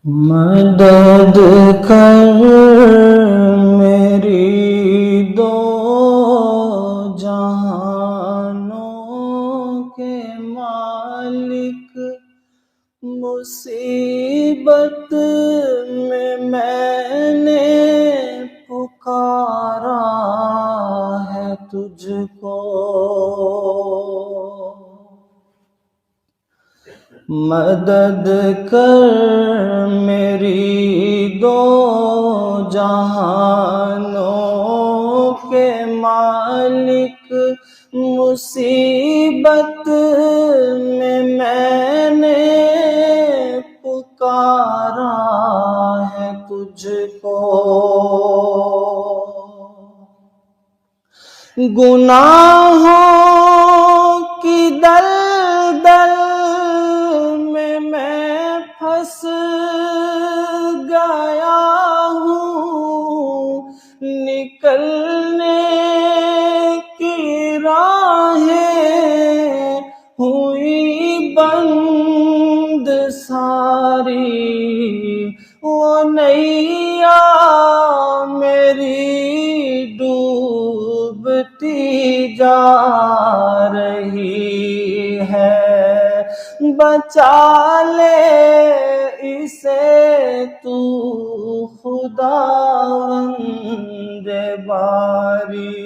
مدد کر میری دو جہانوں کے مالک، مصیبت میں نے پکارا ہے تجھ کو۔ مدد کر میری دو جہانوں کے مالک، مصیبت میں نے پکارا ہے تجھ کو۔ گناہوں کی دلدل میں پھنس گیا ہوں، نکلنے کی راہیں ہوئی بند ساری، وہ نیا میری ڈوبتی جا رہی ہے، بچا لے اسے تو خداوند باری۔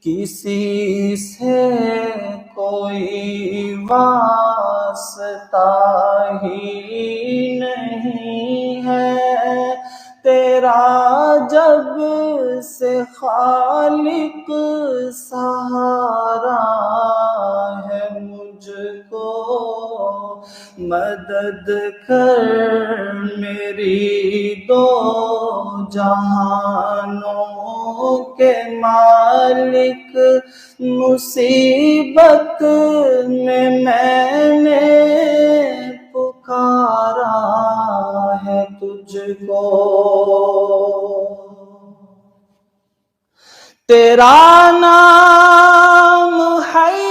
کسی سے کوئی واسطہ ہی نہیں ہے، تیرا جب سے خالق سہارا ہے مجھ کو۔ مدد کر میری دو جہانوں کے مالک، مصیبت میں نے پکارا ہے تجھ کو۔ تیرا نام حی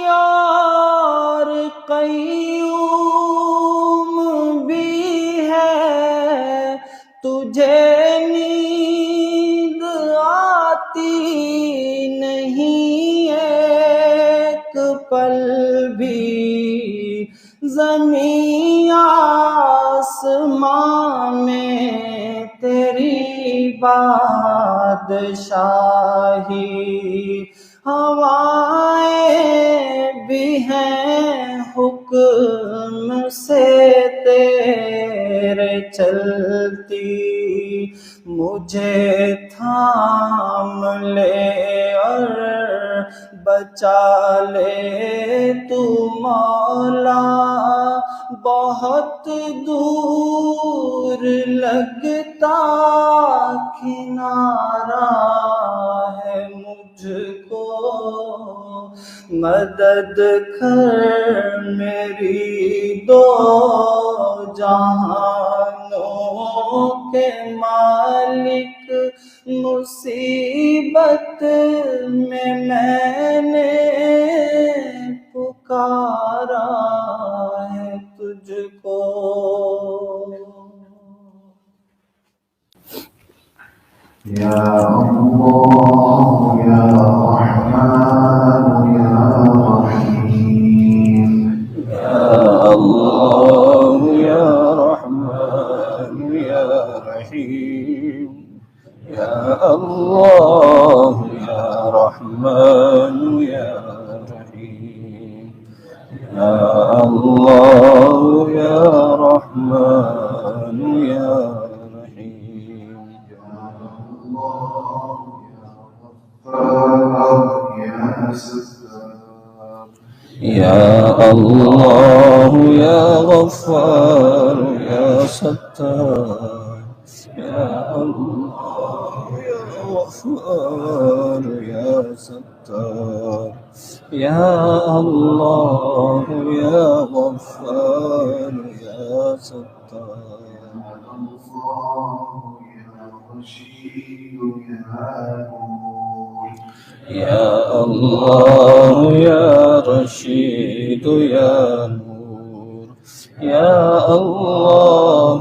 اور قیوم بھی ہے، تجھے نیند آتی نہیں ایک پل بھی، زمین آسمان میں تیری بادشاہی، ہوائیں بھی ہیں حکم سے تیرے چلتی، مجھے تھام لے اور بچا لے تو مولا، بہت دور لگتا کنارہ ہے مجھ کو۔ مدد کر میری دو جہانوں کے مالک، مصیبت میں نے پکارا ہے تجھ کو۔ یا اللہ یا رحمان یا رحیم، یا اللہ یا رحمان یا رحیم، یا اللہ یا رحمان یا رحیم، یا اللہ یا رحمان یا رحیم، یا اللہ یا غفار یا ستار، یا اللہ یا غفار یا ستار، یا اللہ یا غفار یا ستار، یا اللہ یا رشید یا نور، یا اللہ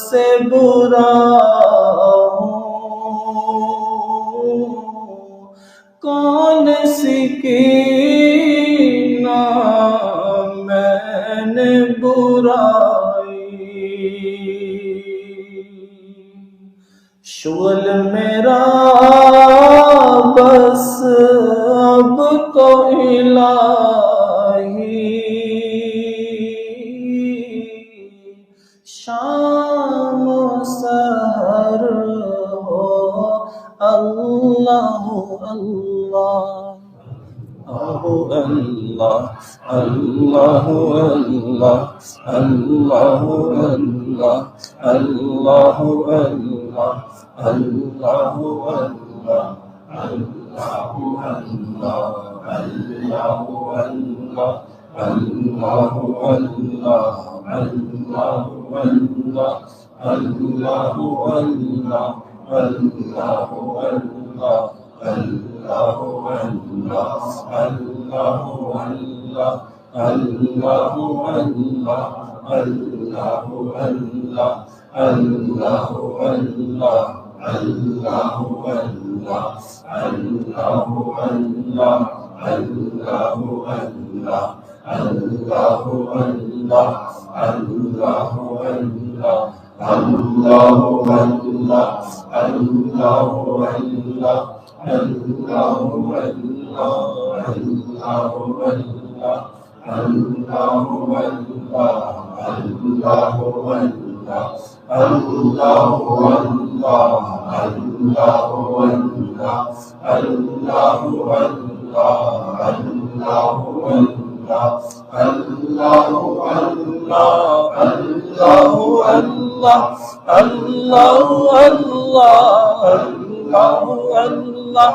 سے برا ہوں، کون سی کی نا میں نے برائی، شغل میرا بس اب تو الہی، شام و سحر ہو اللہ اللہ، اللہ اللہ اللہ اللہ اللہ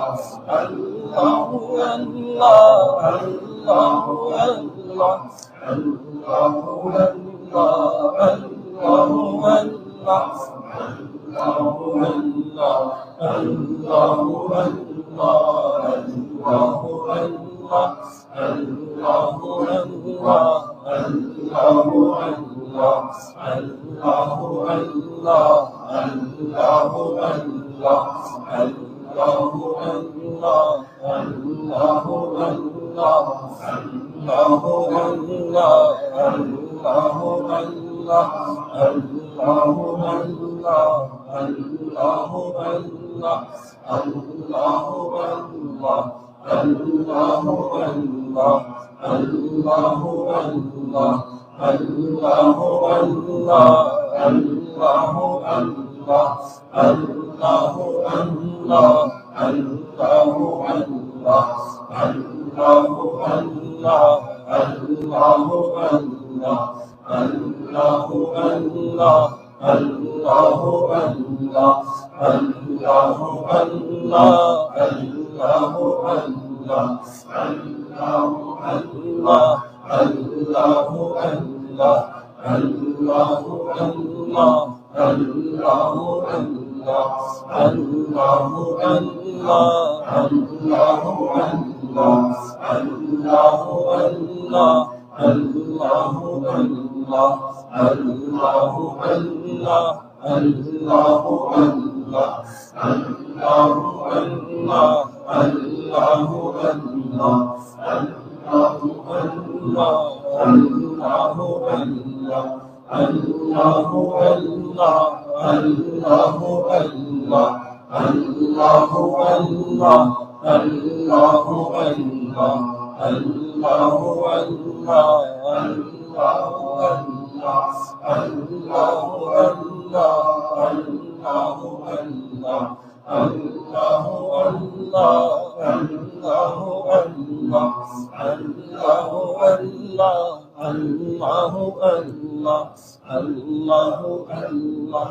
اللہ اللہ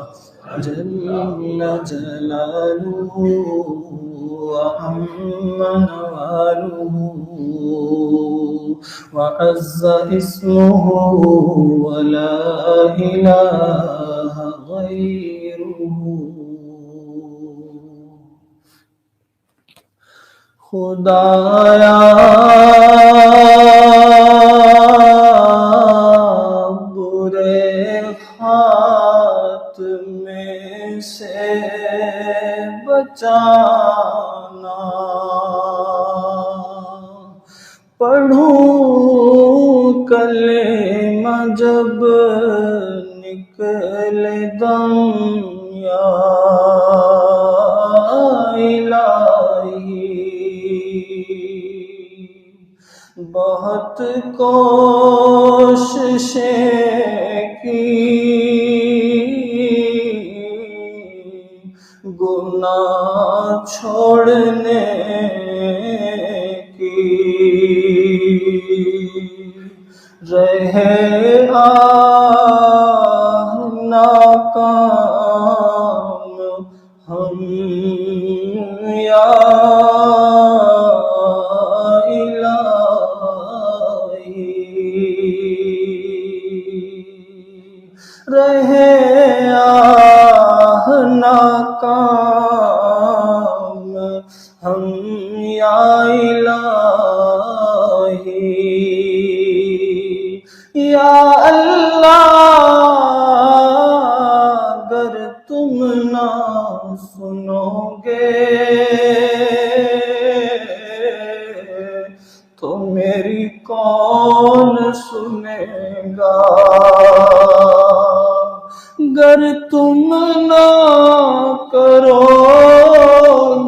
جل جلاله وعم نواله وعز اسمه ولا إله غيره خدایا برے خاطر بچانا، پڑھوں کلمہ جب نکلے دم، یا الہی بہت کوششیں کی گناہ چھوڑنے کی، رہے آہ ناکام ہم، یا رہے آہ ناکام ہم، یا الہی یا اللہ، اگر تم نہ سنو گے تو میری کون سنے گا، گر تم نہ کرو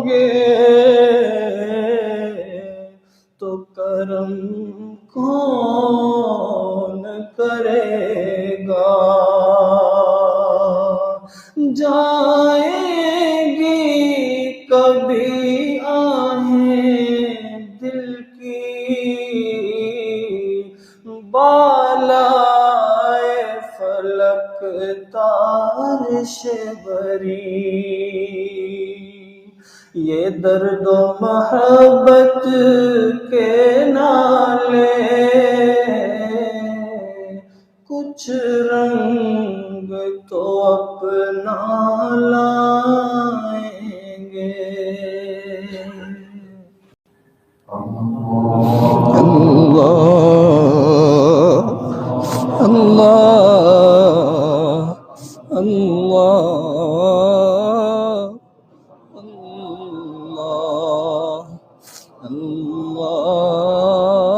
گے تو کرم کون کرے گا، جائیں گی کبھی آہیں دل کی بالائے فلک تارش بری، یہ درد و محبت کے نالے کچھ رنگ تو اپنا لائیں گے۔ اللہ اللہ اللہ اللہ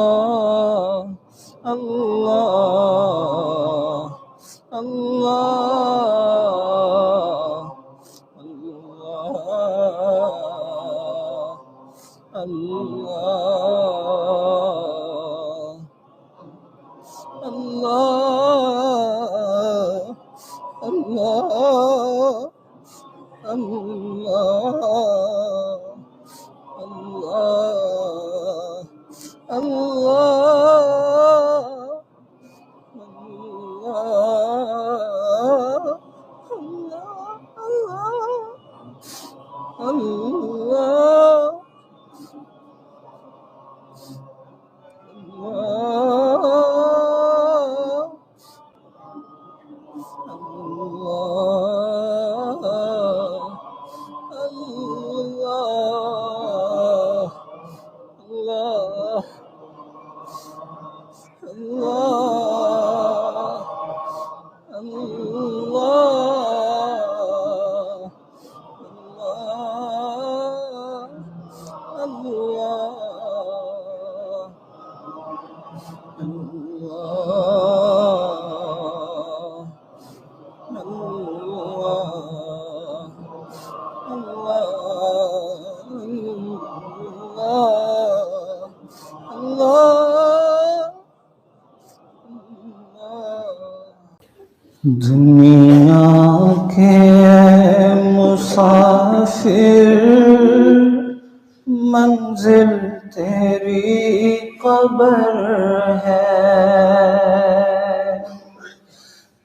اللہ اللہ دنیا کے مسافر منزل تیری قبر ہے،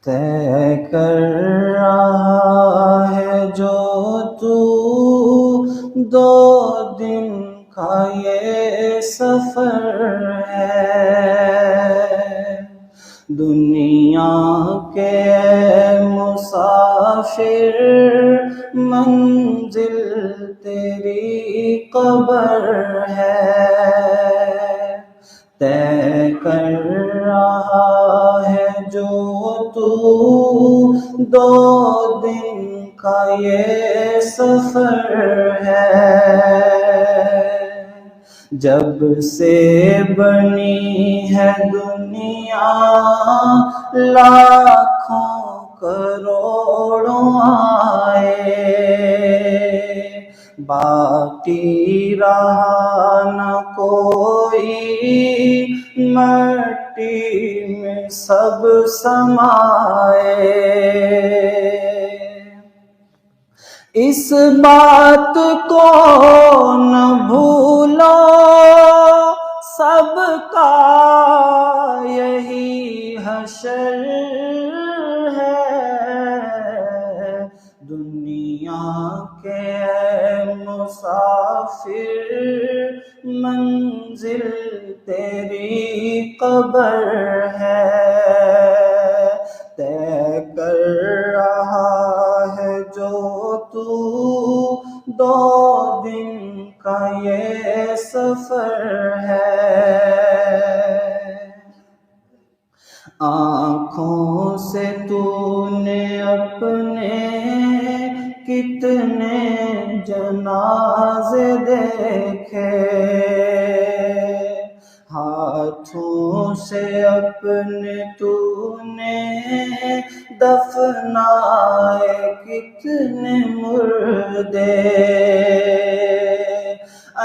طے کر رہا ہے جو تو 2 دن کا یہ سفر ہے۔ دنیا کے مسافر منزل تیری قبر ہے، طے کر رہا ہے جو تو 2 دن کا یہ سفر ہے، جب سے بنی ہے دنیا لاکھوں کروڑوں آئے، باقی رہا نہ کوئی، مٹی میں سب سمائے۔ اس بات کو نہ بھولو سب کا یہی حشر ہے، دنیا کے مسافر منزل تیری قبر ہے، طے کر رہا ہے جو تو دو دن کا یہ سفر ہے، آنکھوں سے تو نے اپنے کتنے جنازے دیکھے، ہاتھوں سے اپنے تو نے دفنائے کتنے مردے،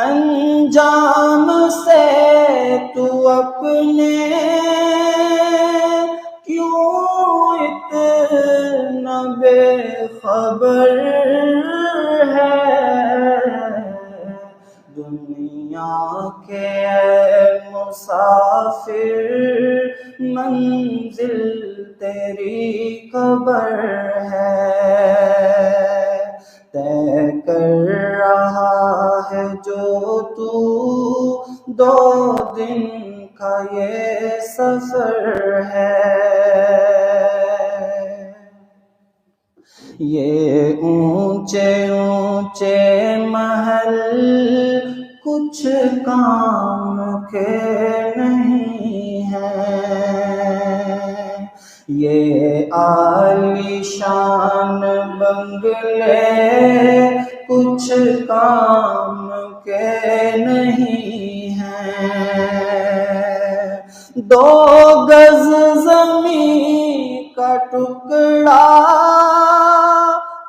انجام سے تو اپنے کیوں اتنا بے خبر ہے، دنیا کے مسافر منزل تیری قبر ہے، طے کر رہا ہے جو تو دو دن کا یہ سفر ہے، یہ اونچے اونچے محل کچھ کام کے نہیں ہیں، یہ عالی شان بنگلے کچھ کام کے نہیں ہیں، 2 گز زمین کا ٹکڑا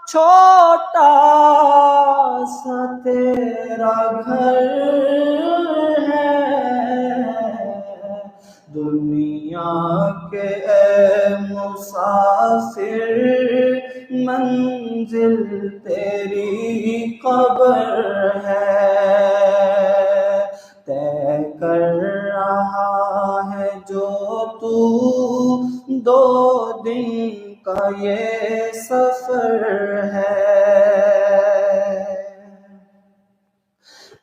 چھوٹا سا تیرا گھر ہے، دنیا کے اے مسافر منزل تیری قبر ہے، طے کر رہا ہے جو تو 2 دن کا یہ سفر ہے،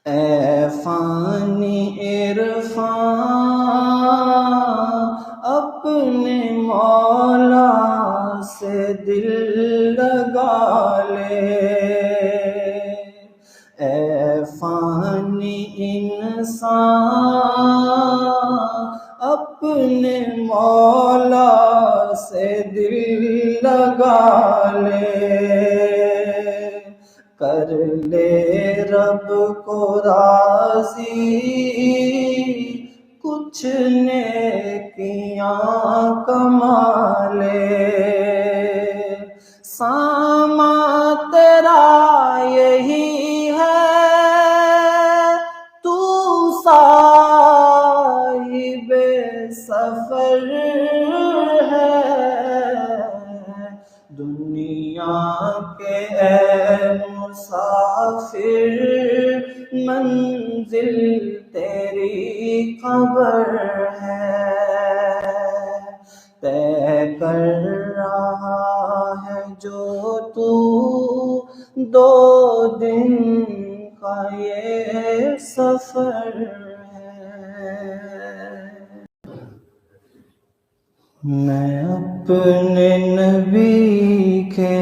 اے فانی عرفان اپنے مولا سے دل لگا لے، اے فانی انسان اپنے مولا سے دل لگا لے، کر لے رب کو راضی کچھ نیکیاں کما لے، ساما تیرا یہی ہے تو صاحب سفر ہے، دنیا کے اے مسافر منزل تیری قبر ہے، طے کر رہا ہے جو تو 2 دن کا یہ سفر ہے، میں اپنے نبی کے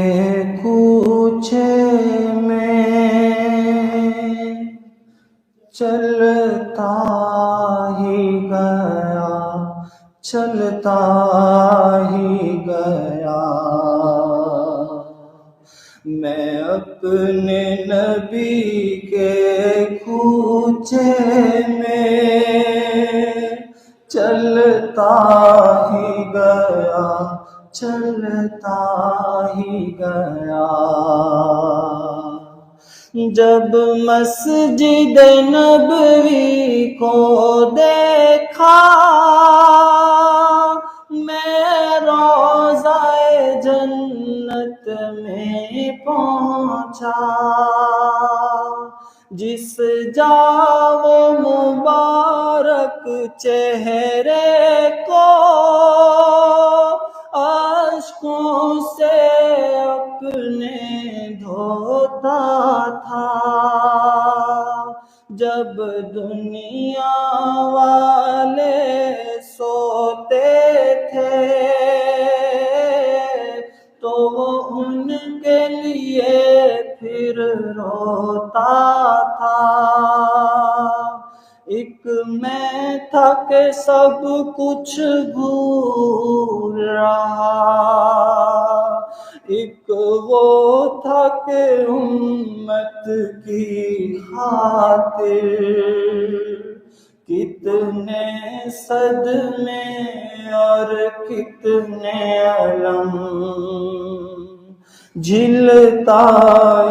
کوچے میں چلتا ہی گیا، چلتا ہی گیا، میں اپنے نبی کے کوچے میں چلتا ہی گیا، چلتا ہی گیا۔ جب مسجد نبوی کو دیکھا، میں روضہ جنت میں پہنچا۔ جس جا وہ مبارک چہرے کو اشکوں سے اپنے دھوتا تھا، جب دنیا والے سوتے تھے تو وہ ان کے لیے پھر روتا تھا۔ ایک میں تھا کہ سب کچھ بھول رہا، ایک وہ تھا کہ امت کی خاطر کتنے صدمے اور کتنے علم جھلتا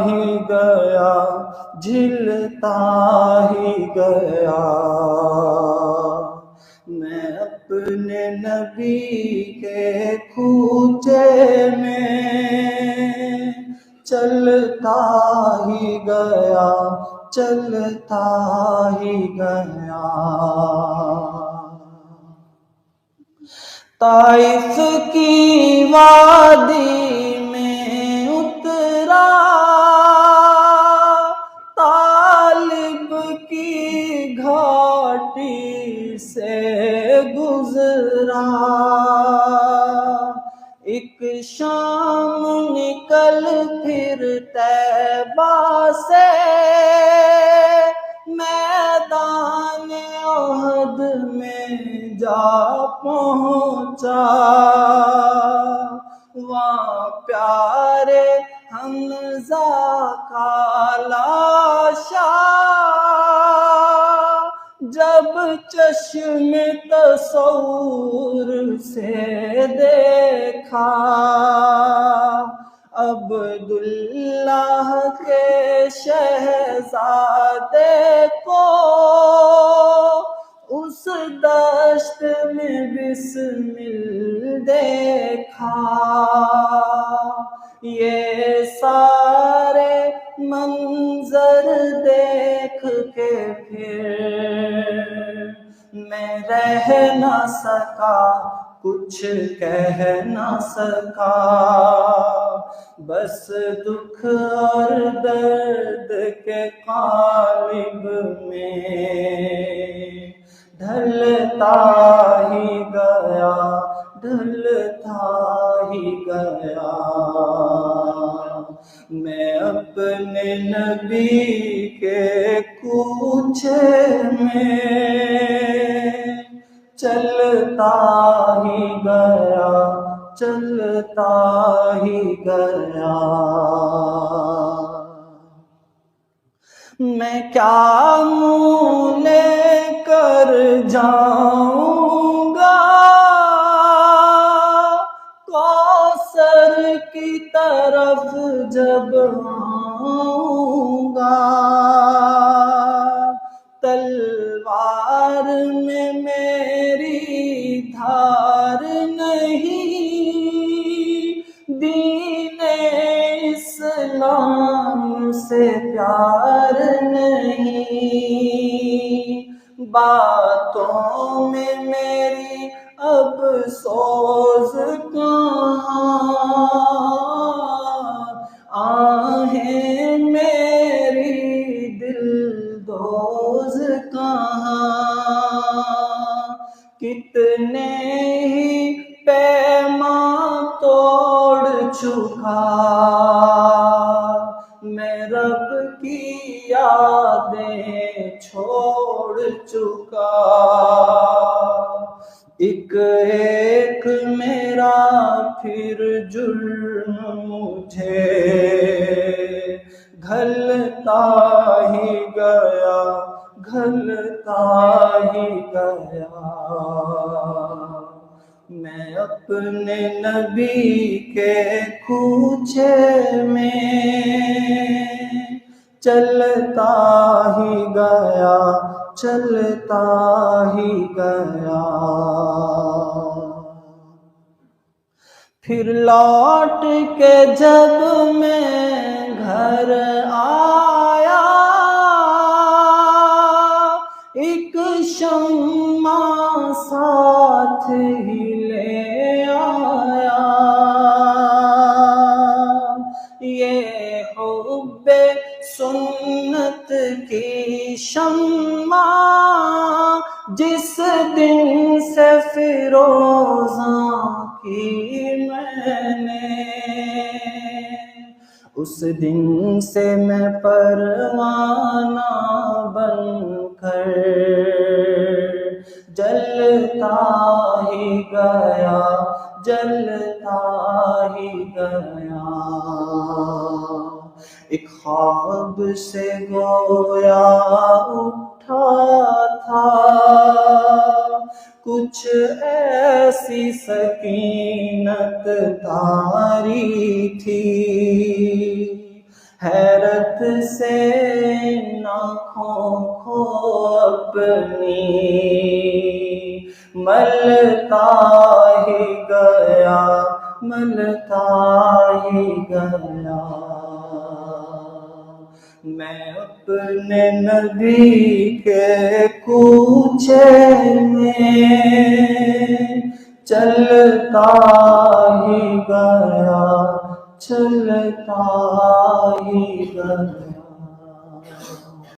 ہی گیا، جھلتا ہی گیا۔ میں اپنے نبی کے کوچے میں چلتا ہی گیا، چلتا ہی گیا۔ طائف کی وادی میں اترا، طالب کی گھاٹی سے گزرا۔ ایک شام نکل پھر طیبہ سے میدان احد میں جا پہنچا۔ وہاں پیارے حمزہ کا لاشا جب چشم تصور سے دیکھا، عبداللہ کے شہزادے کو اس دشت میں بسمل دیکھا۔ یہ سارے منظر دیکھ کے پھر میں رہ نہ سکا، کچھ کہہ نہ سکا، بس دکھ اور درد کے قالب میں ڈھلتا ہی گیا، ڈھلتا ہی گیا۔ میں اپنے نبی کے کوچے میں چلتا ہی گیا، چلتا ہی گیا۔ میں کیا منہ لے کر جاؤں گا کوثر کی طرف جب آؤں گا، تلوار میں میری دھار نہیں، دین اسلام سے پیار نہیں، باتوں میں میری اب سوز کہاں، آہیں میری دل دوز کہاں، کتنے ہی پیماں توڑ چکا میں، رب کی یادیں چھوڑ چکا، ایک ایک میرا پھر جرم مجھے ہی گیا گھلتا ہی گیا میں اپنے نبی کے کوچے میں چلتا ہی گیا چلتا ہی گیا پھر لوٹ کے جب میں گھر آیا ایک شمع ساتھ ہی لے آیا یہ حب سنت کی شمع جس دن سے فروزاں کی میں نے اس دن سے میں پروانہ بن کر جلتا ہی گیا جلتا ہی گیا ایک خواب سے گویا اٹھا تھا کچھ ایسی سکینت طاری تھی حیرت سے آنکھوں کو اپنی ملتا ہی گیا ملتا ہی گیا میں اپنے نبی کے کوچے میں چلتا ہی گیا چلتا ہی گیا